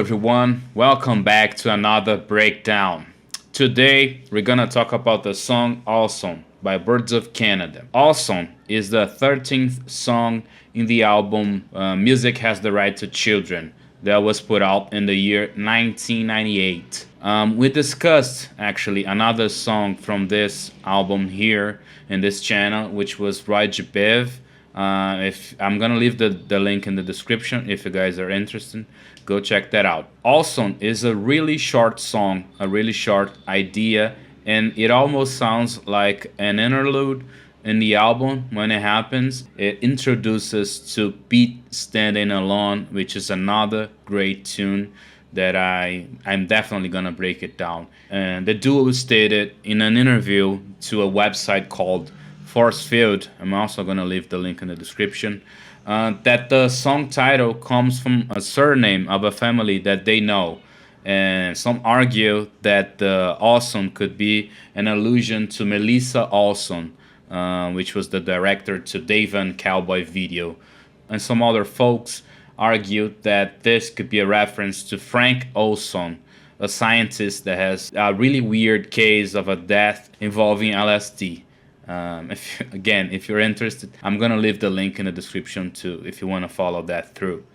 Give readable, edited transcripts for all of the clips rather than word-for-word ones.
everyone, welcome back to another breakdown. Today we're gonna talk about the song Olson by Birds of Canada. Olson is the 13th song in the album Music Has the Right to Children that was put out in the year 1998. We discussed actually another song from this album here in this channel, which was ROYGBIV. If I'm gonna leave the link in the description if you guys are interested, go check that out. Olson is a really short song, a really short idea, and it almost sounds like an interlude in the album when it happens. It introduces to Beat Standing Alone, which is another great tune that I'm definitely gonna break it down. And the duo stated in an interview to a website called Force Field, I'm also going to leave the link in the description, that the song title comes from a surname of a family that they know. And some argue that the Olson could be an allusion to Melissa Olson, which was the director to DAYVAN COWBOY video. And some other folks argued that this could be a reference to Frank Olson, a scientist that has a really weird case of a death involving LSD. If you're interested, I'm gonna leave the link in the description too if you want to follow that through.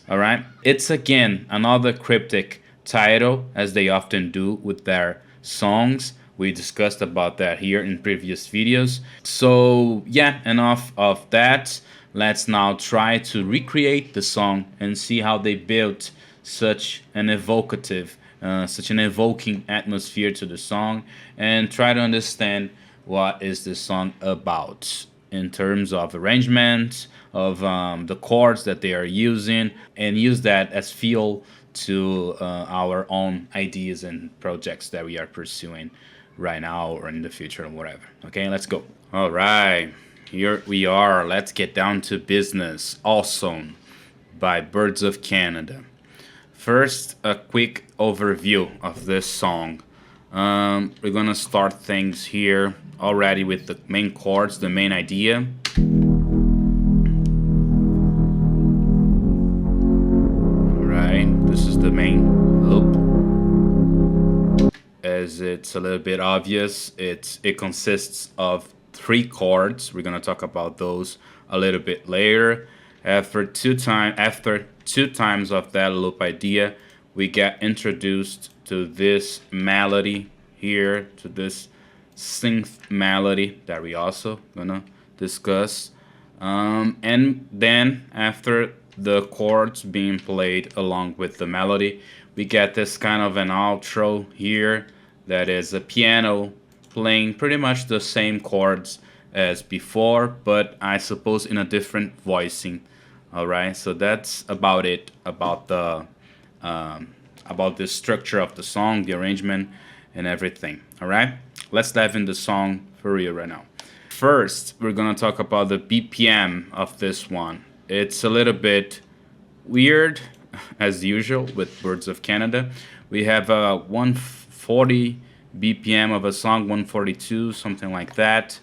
All right, it's again another cryptic title, as they often do with their songs. We discussed about that here in previous videos. So yeah, enough of that. Let's now try to recreate the song and see how they built such an evocative, such an evoking atmosphere to the song, and try to understand what is this song about in terms of arrangement, of the chords that they are using, and use that as fuel to our own ideas and projects that we are pursuing right now or in the future or whatever. Okay, let's go. All right, here we are. Let's get down to business. Olson by Birds of Canada. First, a quick overview of this song. We're gonna start things here already with the main chords, the main idea. Alright, this is the main loop. As it's a little bit obvious, it consists of 3 chords. We're gonna talk about those a little bit later. After two times of that loop idea, we get introduced to this melody here, to this synth melody that we also gonna discuss, and then after the chords being played along with the melody, we get this kind of an outro here that is a piano playing pretty much the same chords as before, but I suppose in a different voicing. All right, so that's about it about the structure of the song, the arrangement, and everything. All right, let's dive into the song for real right now. First, we're gonna talk about the BPM of this one. It's a little bit weird, as usual with Birds of Canada. We have a 140 BPM of a song, 142, something like that.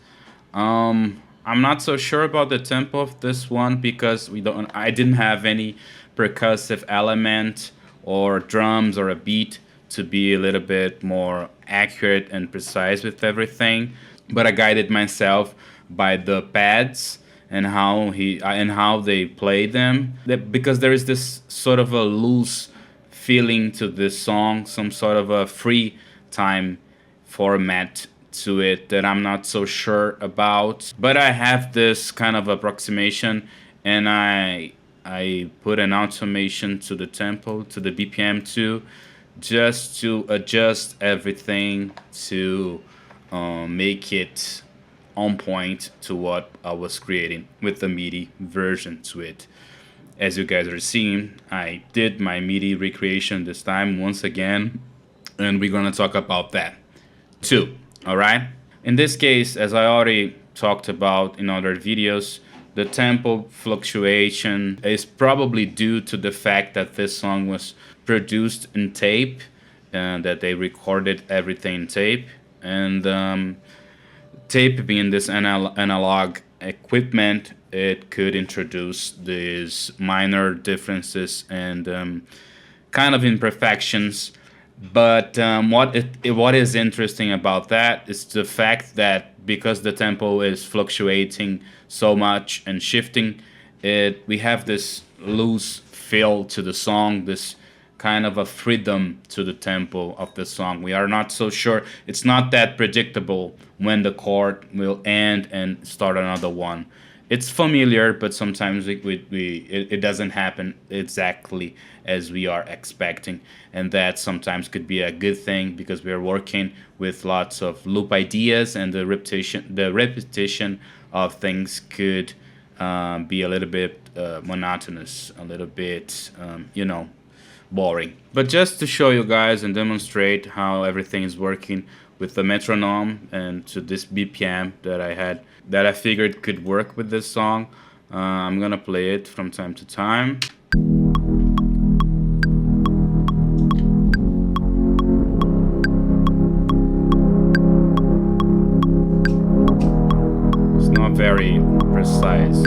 I'm not so sure about the tempo of this one because I didn't have any percussive element or drums or a beat to be a little bit more accurate and precise with everything, but I guided myself by the pads and how they play them, because there is this sort of a loose feeling to this song, some sort of a free time format to it that I'm not so sure about, but I have this kind of approximation, and I put an automation to the tempo, to the BPM too, just to adjust everything to make it on point to what I was creating with the MIDI version to it. As you guys are seeing, I did my MIDI recreation this time once again, and we're gonna talk about that too. All right, in this case, as I already talked about in other videos, the tempo fluctuation is probably due to the fact that this song was produced in tape, and that they recorded everything in tape, and tape being this analog equipment, it could introduce these minor differences and kind of imperfections. But what is interesting about that is the fact that because the tempo is fluctuating so much and shifting, we have this loose feel to the song, this kind of a freedom to the tempo of the song. We are not so sure. It's not that predictable when the chord will end and start another one. It's familiar, but sometimes it doesn't happen exactly as we are expecting, and that sometimes could be a good thing because we are working with lots of loop ideas, and the repetition of things could be a little bit monotonous, a little bit boring. But just to show you guys and demonstrate how everything is working with the metronome and to this BPM that I figured could work with this song, I'm gonna play it from time to time. It's not very precise.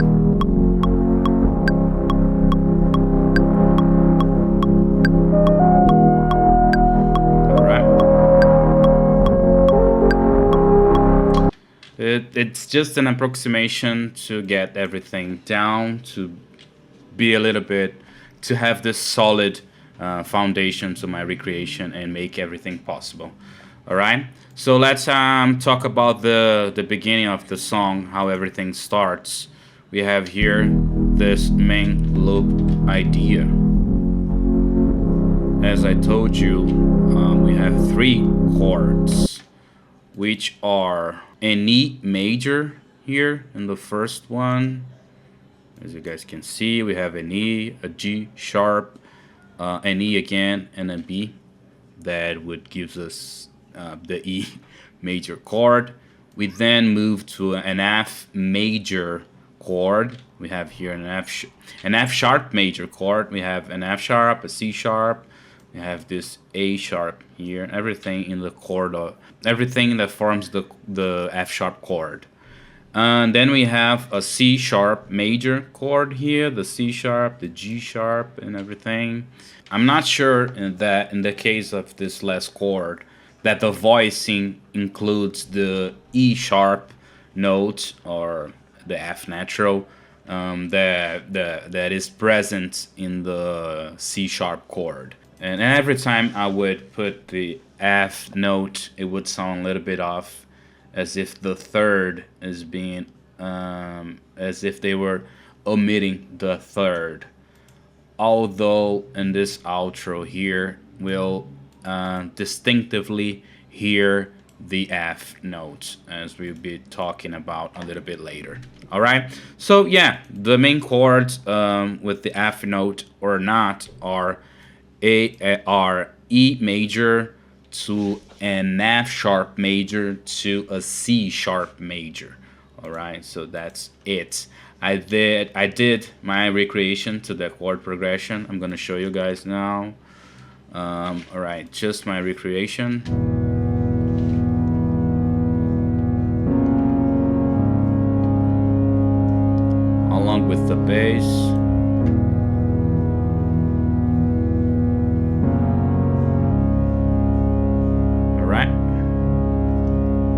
It's just an approximation to get everything down, to be a little bit, to have this solid foundation to my recreation and make everything possible. All right, so let's talk about the beginning of the song, how everything starts. We have here this main loop idea. As I told you, we have 3 chords, which are an E major here in the first one. As you guys can see, we have an E, a G sharp, an E again, and a B. That would give us the E major chord. We then move to an F major chord. We have here an F sharp major chord. We have an F sharp, a C sharp. We have this A sharp here. Everything in the chord of everything that forms the F sharp chord. And then we have a C sharp major chord here, the C sharp, the G sharp, and everything. I'm not sure in the case of this last chord that the voicing includes the E sharp note or the F natural that is present in the C sharp chord. And every time I would put the F note, it would sound a little bit off, as if the third is being, as if they were omitting the third. Although in this outro here, we'll distinctively hear the F note, as we'll be talking about a little bit later. All right, so yeah, the main chords with the F note or not are E major to an F sharp major to a C sharp major. All right, so that's it. I did my recreation to the chord progression. I'm gonna show you guys now. All right, just my recreation. Along with the bass.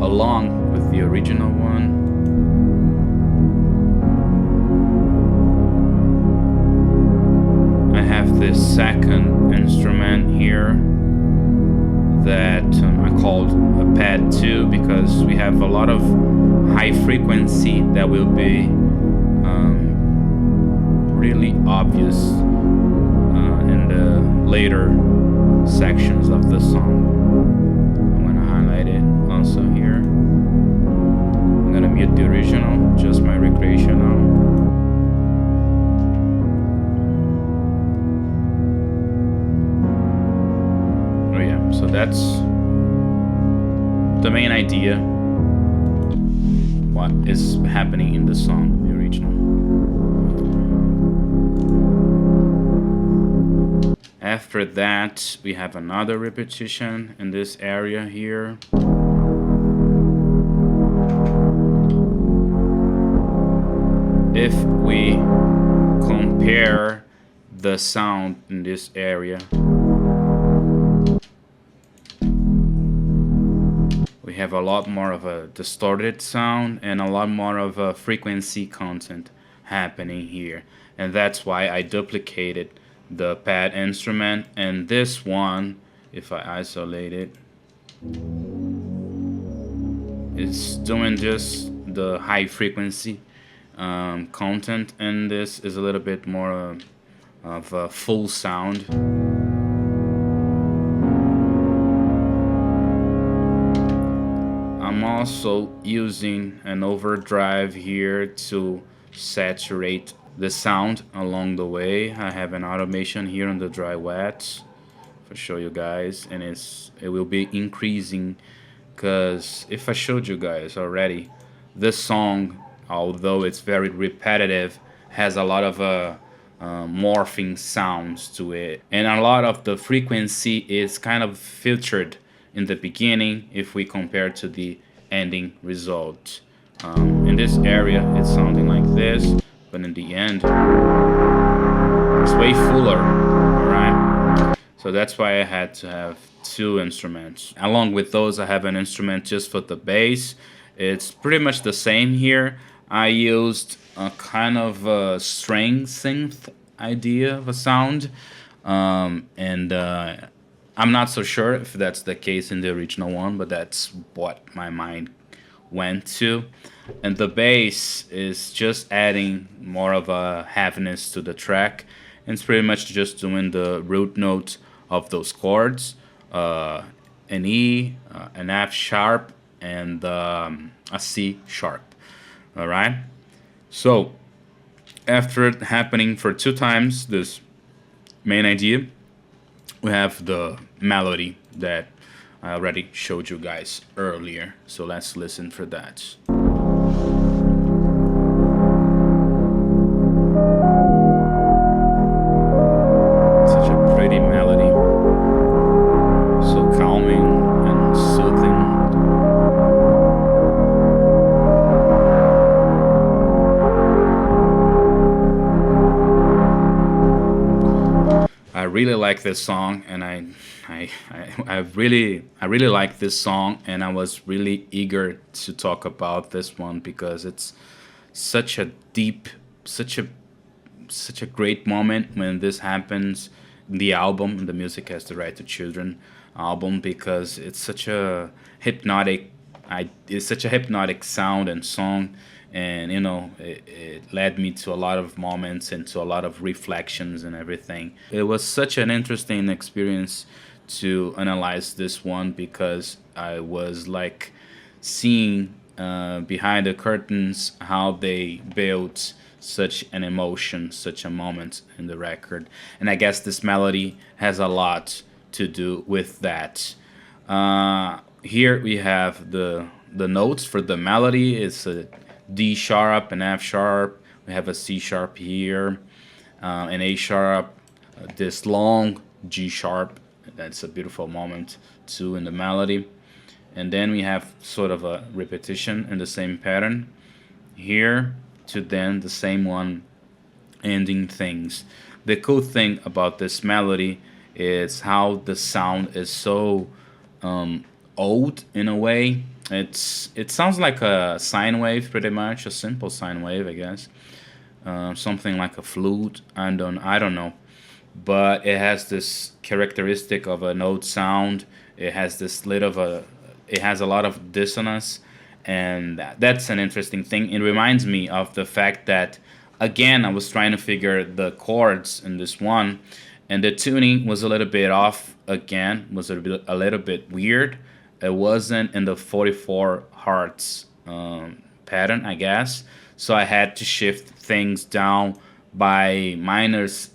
Along with the original one. I have this second instrument here that I called a pad 2 because we have a lot of high frequency that will be really obvious in the later sections of the song. I'm gonna highlight it also here. I'm gonna mute the original, just my recreational. Oh yeah, so that's the main idea, what is happening in the song, the original. After that, we have another repetition in this area here. If we compare the sound in this area, have a lot more of a distorted sound and a lot more of a frequency content happening here, and that's why I duplicated the pad instrument. And this one, if I isolate it, it's doing just the high frequency content, and this is a little bit more of a full sound. I'm also using an overdrive here to saturate the sound along the way. I have an automation here on the dry wet to show you guys, and it will be increasing, because if I showed you guys already, this song, although it's very repetitive, has a lot of morphing sounds to it, and a lot of the frequency is kind of filtered in the beginning if we compare to the ending result. In this area it's sounding like this, but in the end it's way fuller. Alright, so that's why I had to have two instruments. Along with those, I have an instrument just for the bass. It's pretty much the same here. I used a kind of a string synth idea of a sound, and I'm not so sure if that's the case in the original one, but that's what my mind went to. And the bass is just adding more of a heaviness to the track, and it's pretty much just doing the root notes of those chords, an E, an F sharp, and a C sharp. Alright, so after it happening for 2 times this main idea, we have the melody that I already showed you guys earlier. So let's listen for that. Such a pretty melody, so calming and soothing. I really like this song, and I really like this song, and I was really eager to talk about this one because it's such a deep, such a great moment when this happens in the album, the Music Has the Right to Children album, because it's such a hypnotic, it's such a hypnotic sound and song. And you know, it led me to a lot of moments and to a lot of reflections and everything. It was such an interesting experience to analyze this one, because I was like seeing behind the curtains how they built such an emotion, such a moment in the record. And I guess this melody has a lot to do with that. Here we have the notes for the melody. It's a D sharp, an F sharp, we have a C sharp here, an A sharp, this long G sharp. That's a beautiful moment too in the melody. And then we have sort of a repetition in the same pattern here to then the same one ending things. The cool thing about this melody is how the sound is so old in a way. It sounds like a sine wave, pretty much a simple sine wave, I guess. Something like a flute. I don't know, but it has this characteristic of a note sound. It has this it has a lot of dissonance, and that's an interesting thing. It reminds me of the fact that, again, I was trying to figure the chords in this one, and the tuning was a little bit off. Again, was a little bit weird. It wasn't in the 44 hertz pattern, I guess. So I had to shift things down by minus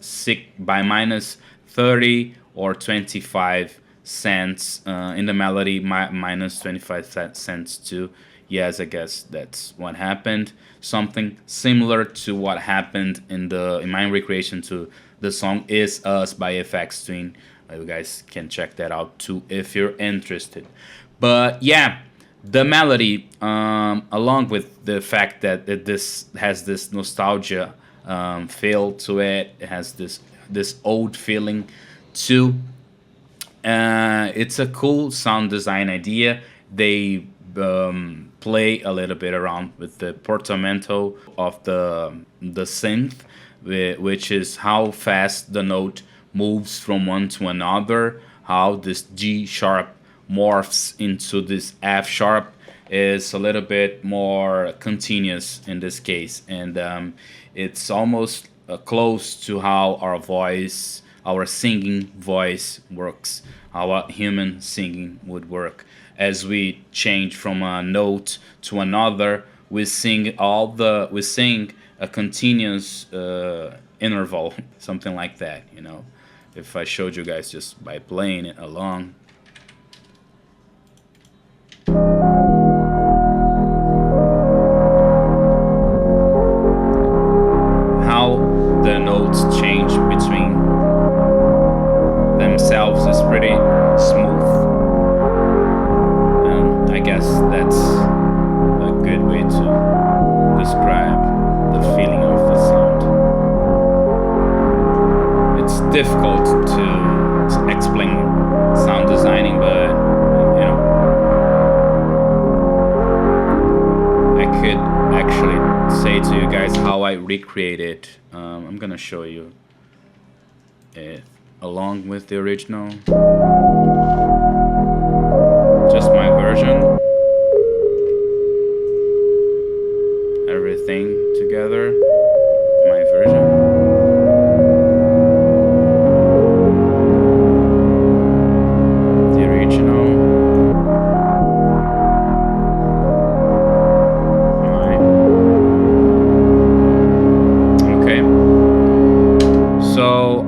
30 or 25 cents in the melody, minus 25 cents too. Yes, I guess that's what happened. Something similar to what happened in my recreation to the song Is Us by FX Twin. You guys can check that out too if you're interested. But yeah, the melody, along with the fact that this has this nostalgia feel to it, it has this old feeling too. It's a cool sound design idea. They play a little bit around with the portamento of the synth, which is how fast the note moves from one to another, how this G sharp morphs into this F sharp is a little bit more continuous in this case, and it's almost close to how our singing voice works, how a human singing would work. As we change from a note to another, we sing a continuous interval, something like that, you know. If I showed you guys just by playing it along. How the notes change between themselves is pretty smooth. And I guess that's a good way to describe the feeling of the sound. It's difficult to explain sound designing, but you know, I could actually say to you guys how I recreate it. I'm gonna show you it along with the original, just my version, everything together, my version.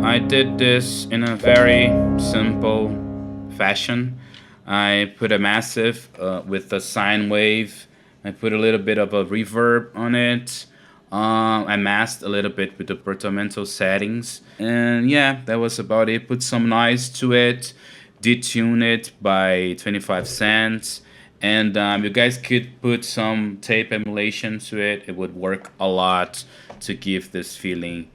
I did this in a very simple fashion. I put a massive with a sine wave. I put a little bit of a reverb on it. I masked a little bit with the portamento settings. And yeah, that was about it. Put some noise to it. Detune it by 25 cents. And you guys could put some tape emulation to it. It would work a lot to give this feeling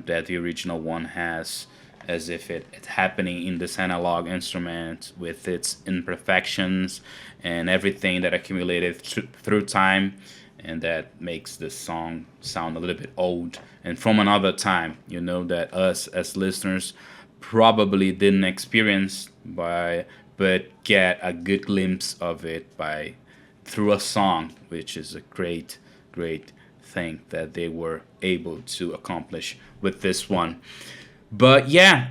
that the original one has, as if it's happening in this analog instrument with its imperfections and everything that accumulated through time, and that makes this song sound a little bit old and from another time, you know, that us as listeners probably didn't experience but get a good glimpse of it through a song, which is a great thing that they were able to accomplish with this one. But yeah,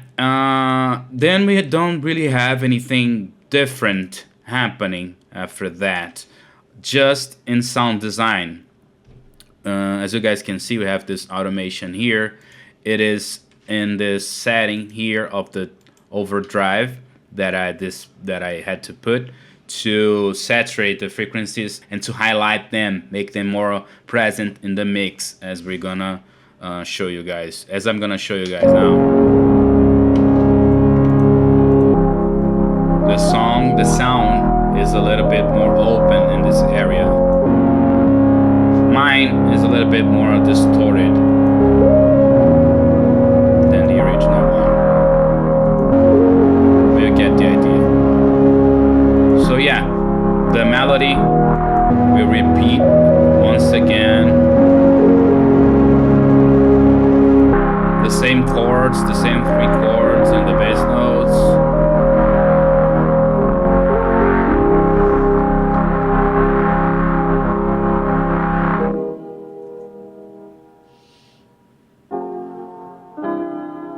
then we don't really have anything different happening after that, just in sound design. As you guys can see, we have this automation here. It is in this setting here of the overdrive that I had to put to saturate the frequencies and to highlight them, make them more present in the mix, as we're gonna show you guys, as I'm gonna show you guys now. The sound is a little bit more open in this area. Mine is a little bit more distorted than the original one. We'll get the idea. So yeah, the melody will repeat once again. The same chords, the same 3 chords and the bass notes.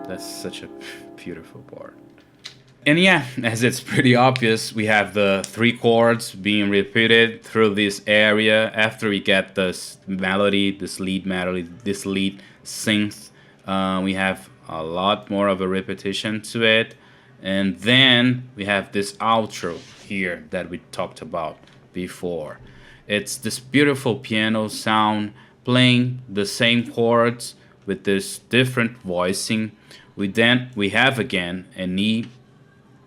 That's such a beautiful part. And yeah, as it's pretty obvious, we have the 3 chords being repeated through this area after we get this melody, this lead synth. We have a lot more of a repetition to it. And then we have this outro here that we talked about before. It's this beautiful piano sound playing the same chords with this different voicing. We have again an E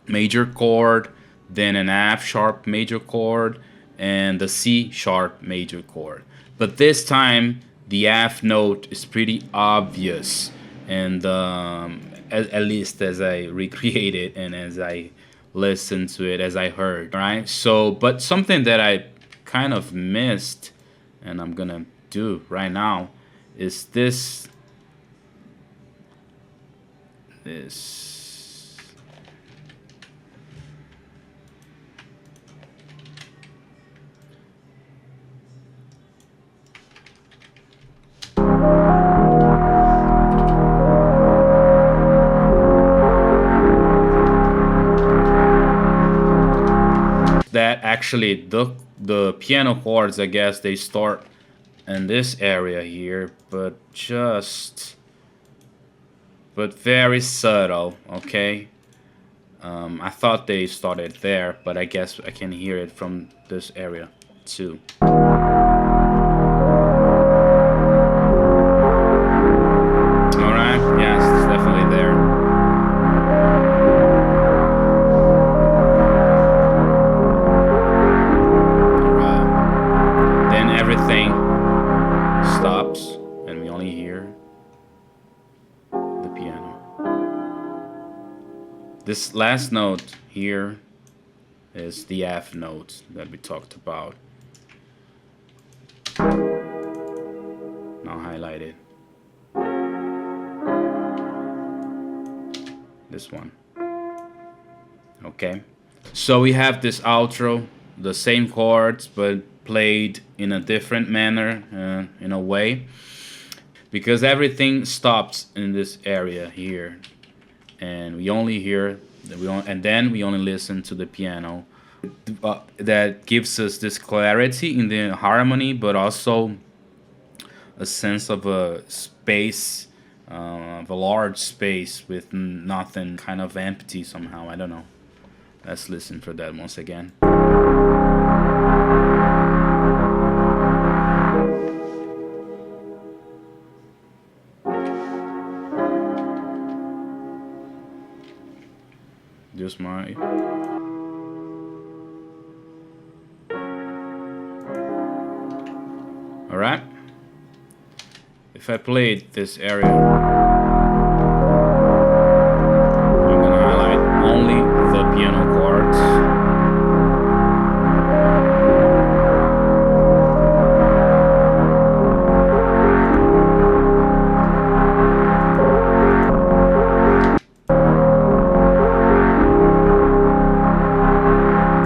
major chord, then an F sharp major chord, and the C sharp major chord. But this time the F note is pretty obvious, and at least as I recreate it and as I listened to it, as I heard. All right. So, but something that I kind of missed, and I'm gonna do right now, is this. That actually the piano chords, I guess they start in this area here, but very subtle. Okay. I thought they started there, but I guess I can hear it from this area too. Alright, yes, it's definitely there. Alright. Then everything stops and we only hear the piano. This last note here is the F note that we talked about. Now highlight it. This one. Okay. So we have this outro, the same chords, but played in a different manner, in a way, because everything stops in this area here, and we only hear, and then we only listen to the piano. That gives us this clarity in the harmony, but also a sense of a space, of a large space with nothing, kind of empty somehow. I don't know. Let's listen for that once again. Just my... Alright. If I played this area, I'm gonna highlight only the piano chords.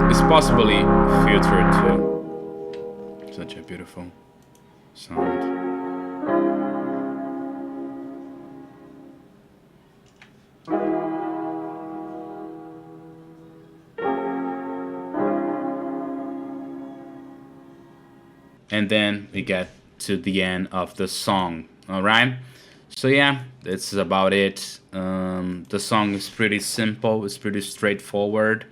It's possibly filtered too. Such a beautiful sound. And then we get to the end of the song. Alright, so yeah, that's about it. The song is pretty simple, it's pretty straightforward.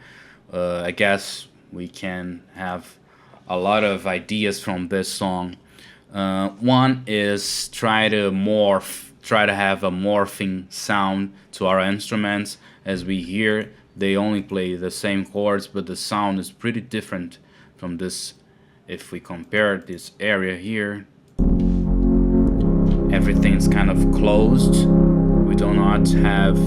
I guess we can have a lot of ideas from this song. One is try to have a morphing sound to our instruments. As we hear, they only play the same chords, but the sound is pretty different from this. If we compare this area here, everything's kind of closed. We do not have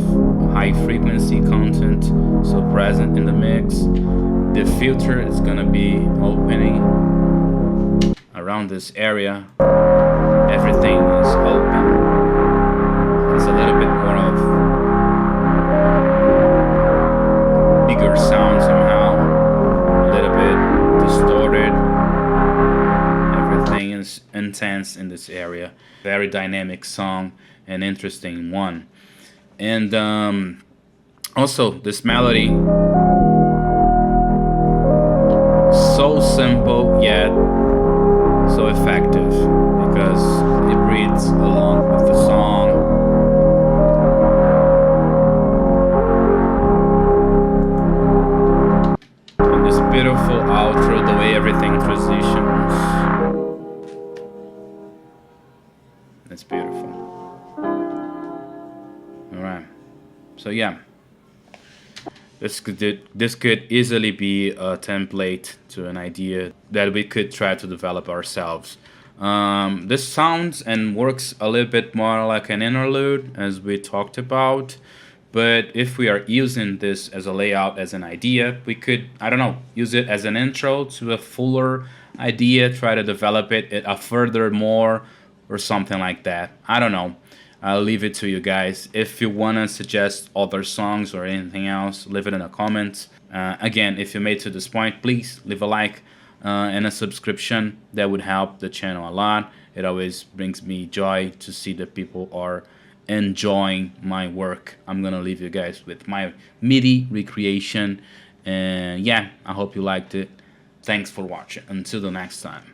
high frequency content so present in the mix. The filter is gonna be opening around this area. Everything is open. It's a little bit more of bigger sound somehow, a little bit distorted. Everything is intense in this area. Very dynamic song, an interesting one. And also this melody, so simple yet so effective, because it breathes along with the song. And this beautiful outro, the way everything transitions, it's beautiful. Alright, so yeah, this could easily be a template to an idea that we could try to develop ourselves. This sounds and works a little bit more like an interlude, as we talked about, But if we are using this as a layout, as an idea, we could, I don't know, use it as an intro to a fuller idea, try to develop it a further more or something like that. I don't know. I'll leave it to you guys. If you want to suggest other songs or anything else, leave it in the comments. Again, if you made to this point, please leave a like and a subscription. That would help the channel a lot. It always brings me joy to see that people are enjoying my work. I'm gonna leave you guys with my MIDI recreation, and yeah, I hope you liked it. Thanks for watching. Until the next time.